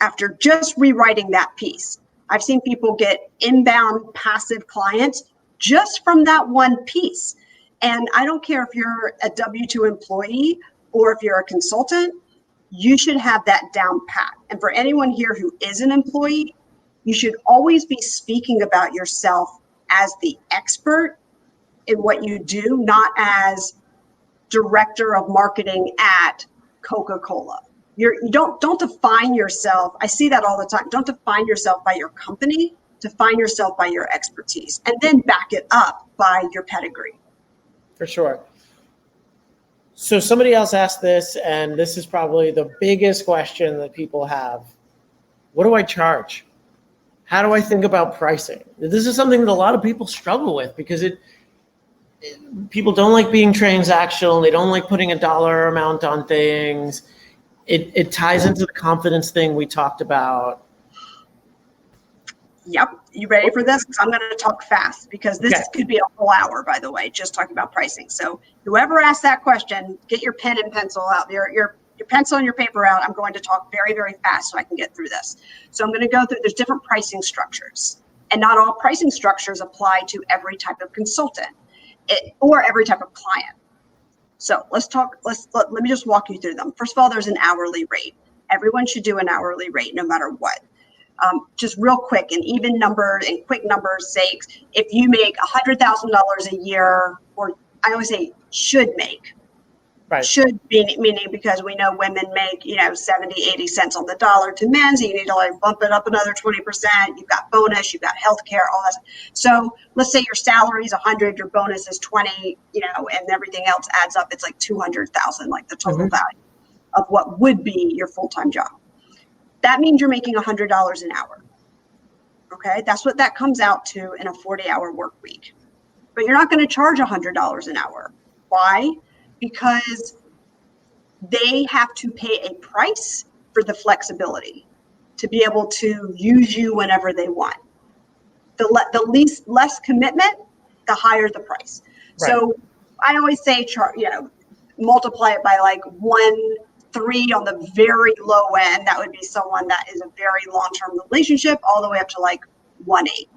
after just rewriting that piece. I've seen people get inbound passive clients just from that one piece. And I don't care if you're a W-2 employee or if you're a consultant, you should have that down pat. And for anyone here who is an employee, you should always be speaking about yourself as the expert in what you do, not as director of marketing at Coca-Cola. You don't define yourself. I see that all the time. Don't define yourself by your company. Define yourself by your expertise, and then back it up by your pedigree. For sure. So somebody else asked this, and this is probably the biggest question that people have. What do I charge? How do I think about pricing? This is something that a lot of people struggle with because people don't like being transactional. They don't like putting a dollar amount on things. It ties into the confidence thing we talked about. Yep. You ready for this? I'm going to talk fast because this could be a whole hour, by the way, just talking about pricing. So whoever asked that question, get your pen and pencil out, your pencil and your paper out. I'm going to talk very, very fast so I can get through this. So I'm going to go through, there's different pricing structures, and not all pricing structures apply to every type of consultant or every type of client. So let me just walk you through them. First of all, there's an hourly rate. Everyone should do an hourly rate no matter what. Just real quick, and even number and quick numbers sakes, if you make $100,000 a year, or I always say should make, should be meaning because we know women make 70, 80 cents on the dollar to men, so you need to like bump it up another 20%. You've got bonus, you've got healthcare, all that. So let's say your salary is 100, your bonus is 20, and everything else adds up. It's like 200,000, like the total value of what would be your full-time job. That means you're making $100 an hour. Okay, that's what that comes out to in a 40-hour work week. But you're not going to charge $100 an hour. Why? Because they have to pay a price for the flexibility to be able to use you whenever they want. The less commitment, the higher the price. Right. So I always say, multiply it by like 1.3 on the very low end. That would be someone that is a very long-term relationship, all the way up to like 1.8.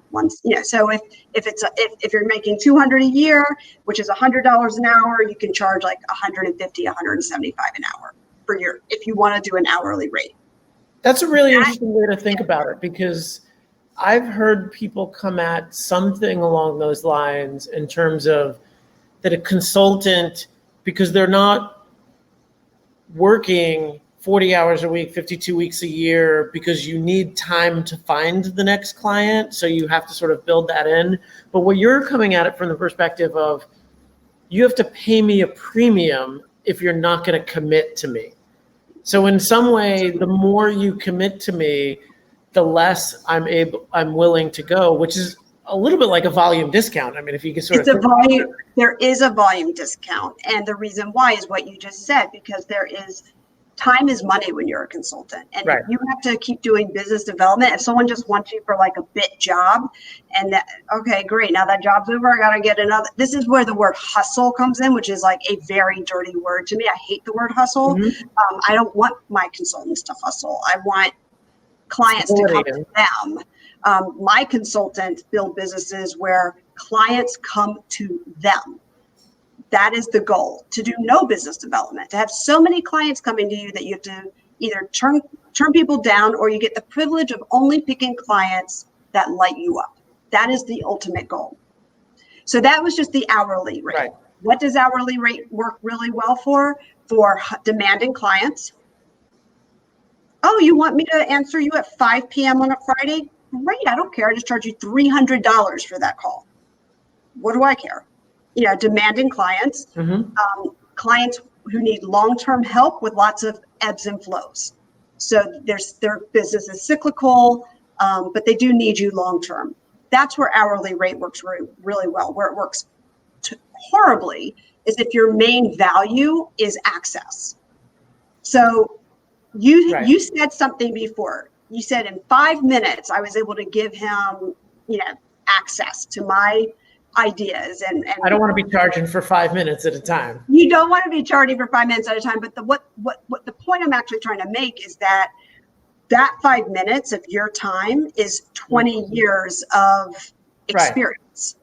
So if you're making $200 a year, which is $100 an hour, you can charge like $150, $175 an hour if you want to do an hourly rate. That's a really interesting way to think about it, because I've heard people come at something along those lines in terms of that a consultant, because they're not working 40 hours a week, 52 weeks a year, because you need time to find the next client. So you have to sort of build that in. But what you're coming at it from the perspective of, you have to pay me a premium if you're not going to commit to me. So in some way, the more you commit to me, the less I'm willing to go, which is a little bit like a volume discount. I mean, if you can sort of there is a volume discount, and the reason why is what you just said, because time is money when you're a consultant, and right. You have to keep doing business development. If someone just wants you for like a bit job, and okay, great, now that job's over, I gotta get another. This is where the word hustle comes in, which is like a very dirty word to me. I hate the word hustle. Mm-hmm. I don't want my consultants to hustle. I want clients to come to them. My consultants build businesses where clients come to them. That is the goal, to do no business development, to have so many clients coming to you that you have to either turn people down, or you get the privilege of only picking clients that light you up. That is the ultimate goal. So that was just the hourly rate. Right. What does hourly rate work really well for? For demanding clients. Oh, you want me to answer you at 5 p.m. on a Friday? Great, I don't care. I just charge you $300 for that call. What do I care? Demanding clients, clients who need long-term help with lots of ebbs and flows. So their business is cyclical, but they do need you long-term. That's where hourly rate works really well. Where it works horribly is if your main value is access. So you said something before. You said in 5 minutes, I was able to give him, access to my ideas. And I don't want to be charging for 5 minutes at a time. You don't want to be charging for 5 minutes at a time. But what the point I'm actually trying to make is that 5 minutes of your time is 20 years of experience.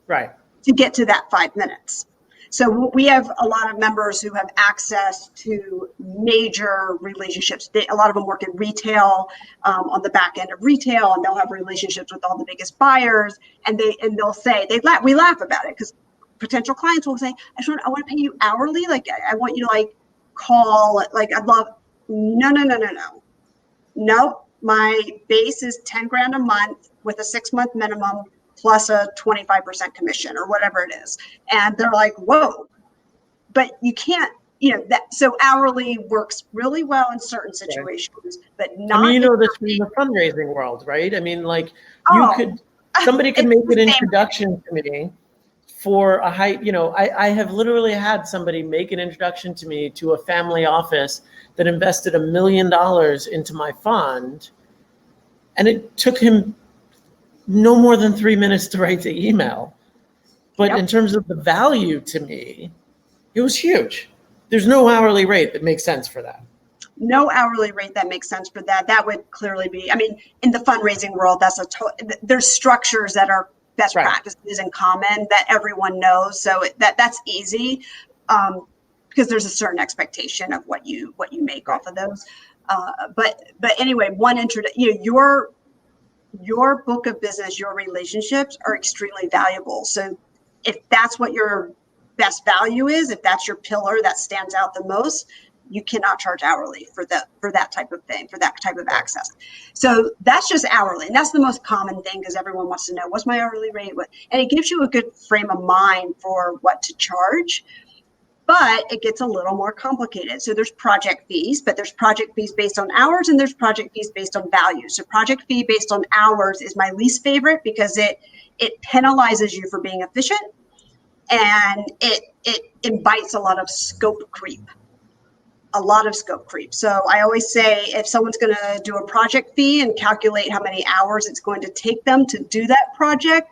Right. To get to that 5 minutes. So we have a lot of members who have access to major relationships. A lot of them work in retail, on the back end of retail, and they'll have relationships with all the biggest buyers. And they'll say, we laugh about it, because potential clients will say, I want to pay you hourly. Like, I want you to like call, like, I'd love, no. Nope. My base is 10 grand a month with a 6-month minimum, plus a 25% commission or whatever it is. And they're like, whoa, but you can't, so hourly works really well in certain situations, but not. I mean, this from the fundraising world, right? I mean, like somebody could make an introduction to me for a high, I have literally had somebody make an introduction to me to a family office that invested $1 million into my fund. And it took him no more than 3 minutes to write the email. But in terms of the value to me, it was huge. There's no hourly rate that makes sense for that. No hourly rate that makes sense for that. That would clearly be, I mean, in the fundraising world, there's structures that are best practices in common that everyone knows. So that's easy because there's a certain expectation of what you make off of those. But anyway, your book of business, your relationships are extremely valuable. So if that's what your best value is, if that's your pillar that stands out the most, you cannot charge hourly for that type of thing, for that type of access. So that's just hourly. And that's the most common thing because everyone wants to know, what's my hourly rate? And it gives you a good frame of mind for what to charge. But it gets a little more complicated. So there's project fees, but there's project fees based on hours and there's project fees based on value. So project fee based on hours is my least favorite because it penalizes you for being efficient and it invites a lot of scope creep. So I always say if someone's going to do a project fee and calculate how many hours it's going to take them to do that project,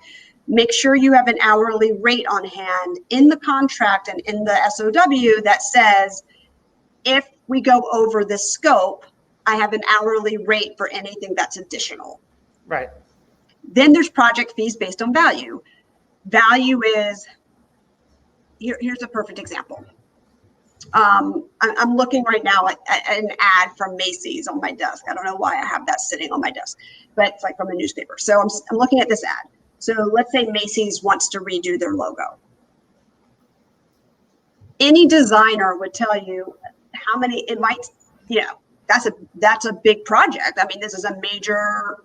make sure you have an hourly rate on hand in the contract and in the SOW that says, if we go over this scope, I have an hourly rate for anything that's additional. Right. Then there's project fees based on value. Value is, here's a perfect example. I'm looking right now at an ad from Macy's on my desk. I don't know why I have that sitting on my desk, but it's like from a newspaper. So I'm looking at this ad. So let's say Macy's wants to redo their logo. Any designer would tell you how many it might, that's a big project. I mean, this is a major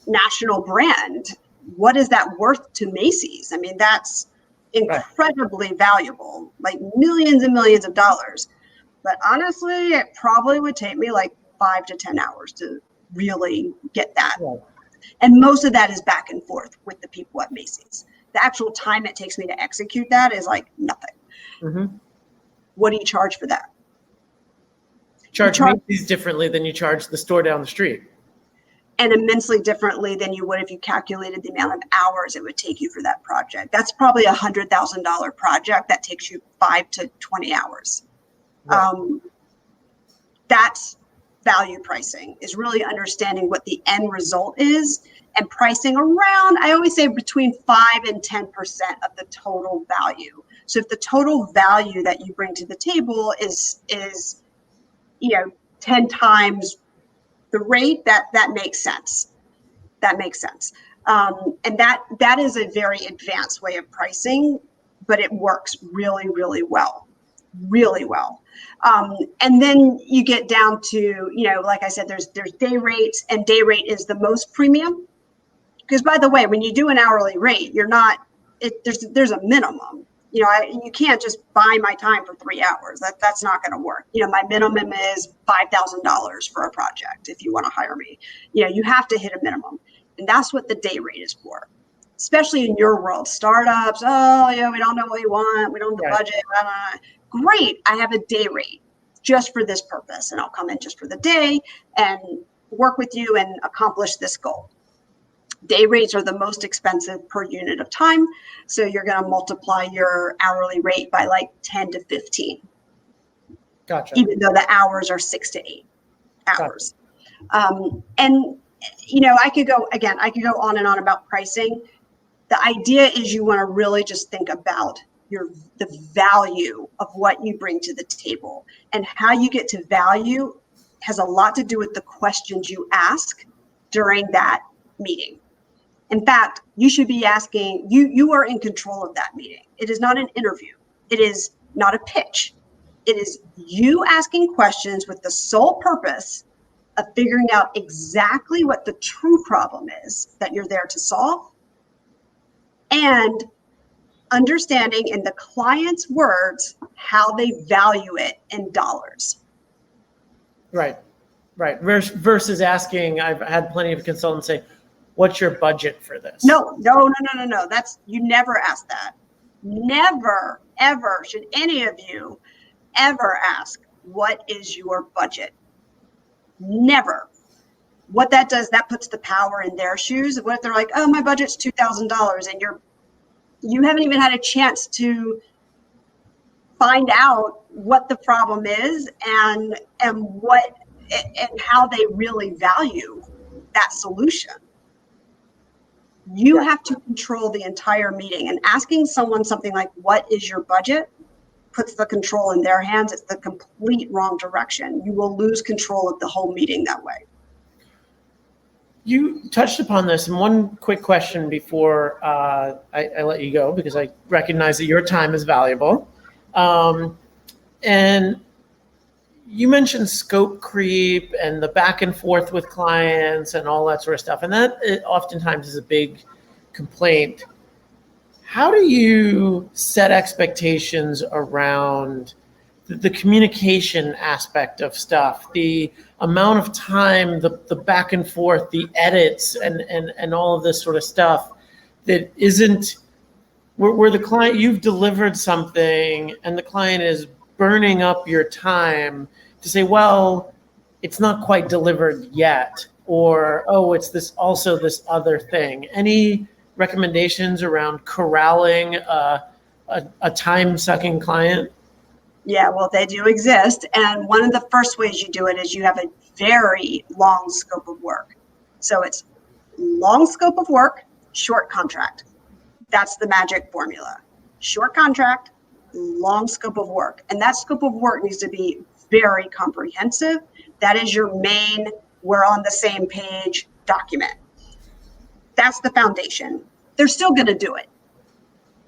national brand. What is that worth to Macy's? I mean, that's incredibly valuable, like millions and millions of dollars. But honestly, it probably would take me like 5 to 10 hours to really get that. Right. And most of that is back and forth with the people at Macy's. The actual time it takes me to execute that is like nothing. Mm-hmm. What do you charge for that? Charge Macy's differently than you charge the store down the street. And immensely differently than you would if you calculated the amount of hours it would take you for that project. That's probably a $100,000 project that takes you 5 to 20 hours. Right. That's value pricing, is really understanding what the end result is and pricing around, I always say between 5 and 10% of the total value. So if the total value that you bring to the table is 10 times the rate, that makes sense. That makes sense. And that is a very advanced way of pricing, but it works really, really well. Really well. And then you get down to, like I said, there's day rates, and day rate is the most premium. Because by the way, when you do an hourly rate, there's a minimum. You can't just buy my time for 3 hours. That's not going to work. My minimum is $5,000 for a project. If you want to hire me, you have to hit a minimum, and that's what the day rate is for. Especially in your world, startups. Oh, we don't know what we want. We don't have the budget. Blah, blah, blah. Great, I have a day rate just for this purpose, and I'll come in just for the day and work with you and accomplish this goal. Day rates are the most expensive per unit of time. So you're going to multiply your hourly rate by like 10 to 15. Gotcha. Even though the hours are 6 to 8 hours. Gotcha. And, I could go on and on about pricing. The idea is you want to really just think about the value of what you bring to the table, and how you get to value has a lot to do with the questions you ask during that meeting. In fact, you should be asking, you are in control of that meeting. It is not an interview. It is not a pitch. It is you asking questions with the sole purpose of figuring out exactly what the true problem is that you're there to solve, and understanding in the client's words how they value it in dollars. Right. Versus asking, I've had plenty of consultants say, what's your budget for this? No. You never ask that. Never, ever should any of you ever ask, what is your budget? Never. What that does, that puts the power in their shoes. What if they're like, oh, my budget's $2,000, and you haven't even had a chance to find out what the problem is and what and how they really value that solution. You have to control the entire meeting, and asking someone something like, what is your budget, puts the control in their hands. It's the complete wrong direction. You will lose control of the whole meeting that way. You touched upon this, and one quick question before I let you go, because I recognize that your time is valuable. And you mentioned scope creep and the back and forth with clients and all that sort of stuff. And that oftentimes is a big complaint. How do you set expectations around the communication aspect of stuff, the amount of time, the back and forth, the edits, and all of this sort of stuff that isn't where the client, you've delivered something and the client is burning up your time to say, well, it's not quite delivered yet, or, oh, it's this other thing. Any recommendations around corralling a time-sucking client? Yeah, well, they do exist. And one of the first ways you do it is you have a very long scope of work. So it's long scope of work, short contract. That's the magic formula. Short contract, long scope of work. And that scope of work needs to be very comprehensive. That is your main, we're on the same page document. That's the foundation. They're still going to do it.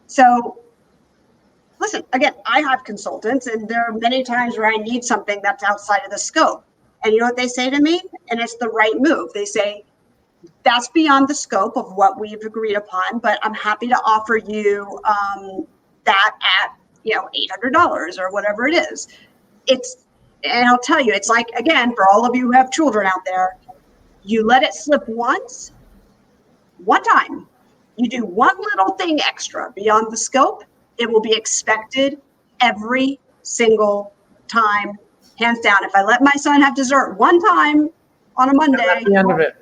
So listen, again, I have consultants, and there are many times where I need something that's outside of the scope. And you know what they say to me? And it's the right move. They say, that's beyond the scope of what we've agreed upon, but I'm happy to offer you that at $800 or whatever it is. And I'll tell you, it's like, again, for all of you who have children out there, you let it slip one time. You do one little thing extra beyond the scope, it will be expected every single time, hands down. If I let my son have dessert one time on a Monday, at the end of it,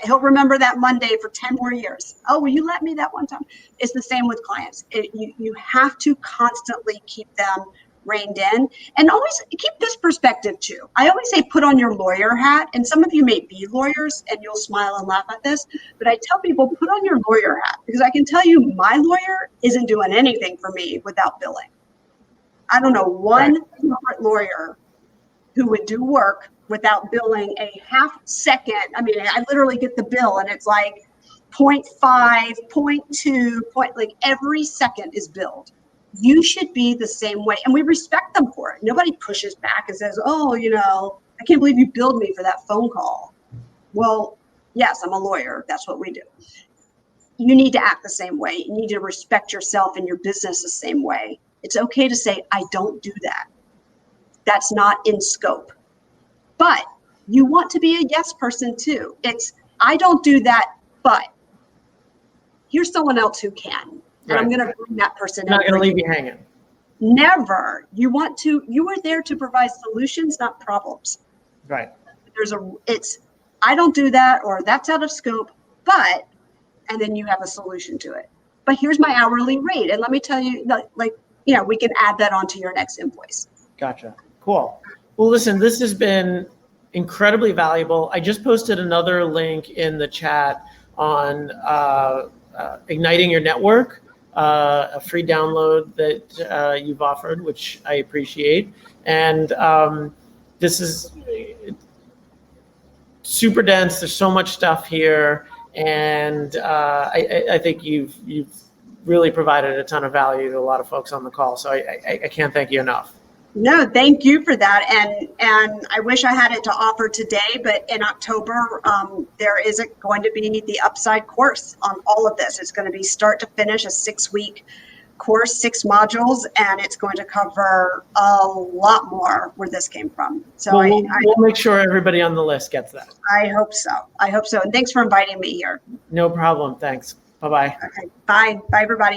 he'll remember that Monday for 10 more years. Oh, will you let me that one time? It's the same with clients. You have to constantly keep them reined in, and always keep this perspective too. I always say, put on your lawyer hat, and some of you may be lawyers and you'll smile and laugh at this, but I tell people, put on your lawyer hat, because I can tell you my lawyer isn't doing anything for me without billing. I don't know one corporate lawyer who would do work without billing a half second. I mean, I literally get the bill and it's like 0.5, 0.2, like every second is billed. You should be the same way. And we respect them for it. Nobody pushes back and says, oh, I can't believe you billed me for that phone call. Well, yes, I'm a lawyer. That's what we do. You need to act the same way. You need to respect yourself and your business the same way. It's okay to say, I don't do that. That's not in scope. But you want to be a yes person too. It's, I don't do that, but here's someone else who can. And I'm going to bring that person in. I'm not going to leave you hanging. Never. You are there to provide solutions, not problems. Right. I don't do that, or that's out of scope, and then you have a solution to it. But here's my hourly rate. And let me tell you, we can add that onto your next invoice. Gotcha. Cool. Well, listen, this has been incredibly valuable. I just posted another link in the chat on igniting your network. A free download that you've offered, which I appreciate. And this is super dense. There's so much stuff here. And I think you've really provided a ton of value to a lot of folks on the call. So I can't thank you enough. No, thank you for that. And I wish I had it to offer today, but in October, there is going to be the Upside course on all of this. It's going to be start to finish, a 6-week course, 6 modules, and it's going to cover a lot more where this came from. So we'll make sure everybody on the list gets that. I hope so. And thanks for inviting me here. No problem. Thanks. Bye-bye. Okay. Bye. Bye, everybody.